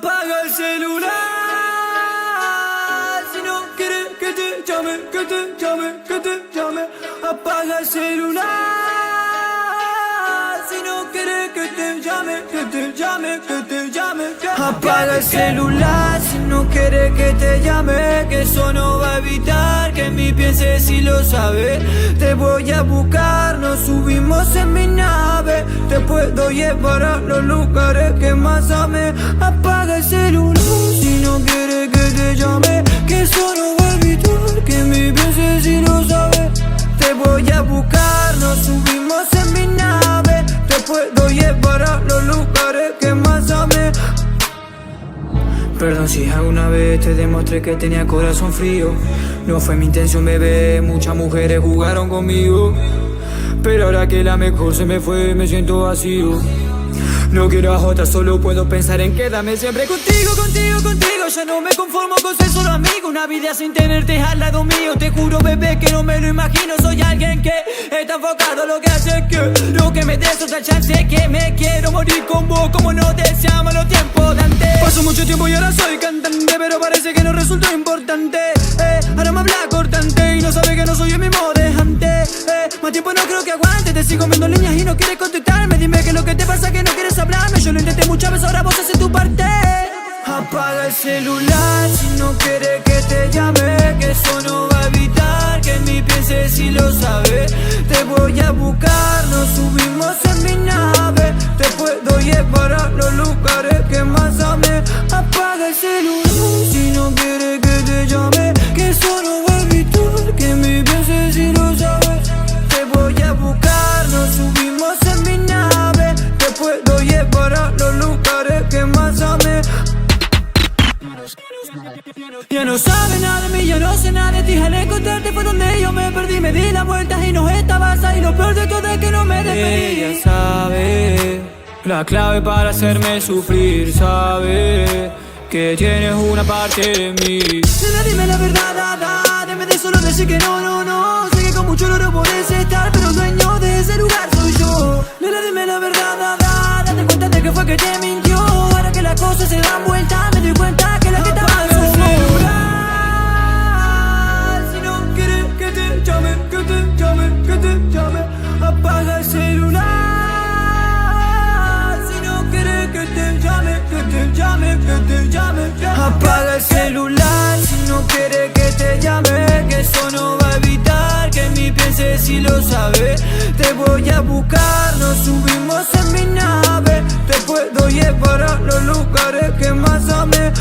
Apaga el celular si no quieres que te llame, que te llame, que te llame. Apaga el celular si no quieres que te llame, que te llame, que te llame. Apaga el celular si no quieres que te llame, que eso no va a evitar que mi pienses si lo sabes. Te voy a buscar, nos subimos en mi nave, te puedo llevar a los lugares que más ames. Apaga el celular si no quieres que te llame, que eso no va a evitar que mi pienses si lo sabes. Te voy a buscar, nos subimos en mi nave, te puedo llevar a los lugares que más ames. Perdón si alguna vez te demostré que tenía corazón frío. No fue mi intención, bebé, muchas mujeres jugaron conmigo, pero ahora que la mejor se me fue, me siento vacío. No quiero a otra, solo puedo pensar en quedarme siempre contigo, contigo, contigo. Ya no me conformo con ser solo amigo, una vida sin tenerte al lado mío. Te juro, bebé, que no me lo imagino. Soy alguien que está enfocado, lo que hace que lo que me des otra chance, que me quiero morir con vos como no deseamos los tiempos de antes. Pasó mucho tiempo y ahora soy cantante, pero parece que no resultó importante. Ahora me habla cortante y no sabe que no soy el mismo de antes. Más tiempo no creo que aguante, te sigo viendo líneas y no quieres contestarme. Dime qué es lo que te pasa, que no quieres hablarme. Yo lo intenté muchas veces, ahora vos haces tu parte. Apaga el celular si no quieres que te llame, que eso no va a evitar que mi pienses si lo sabes. Te voy a buscar, nos subimos en mi nave, te puedo llevar a los lugares que más ames. Apaga el celular si no quieres que te llame, que eso no va a evitar que mi pienses si lo sabes. Te voy a buscar, nos subimos en mi nave, te puedo llevar a los lugares que más ames. Ya no sabe nada de mí, yo no sé nada de ti. Al encontrarte fue donde yo me perdí, me di la vuelta y no estabas ahí. Lo peor de todo es que no me despedí. Ella sabe la clave para hacerme sufrir, sabe que tienes una parte de mí. Nena, dime la verdad, dime de solo decir que no, no, no. Sé que con mucho oro podés estar, pero el dueño de ese lugar soy yo. Nena, dime la verdad, date cuenta de que fue que te mintió. Ahora que las cosas se dan vuelta, me doy cuenta que la que estaba en su celular. Si no quieres que te llame, que te llame, que te llame. Apaga el celular. Si no quieres que te llame, que te llame, que te llame. Apaga el celular si no quieres que te llame, que eso no va a evitar que mi pienses si lo sabes. Te voy a buscar, nos subimos en mi nave, te puedo llevar a los lugares que más ames.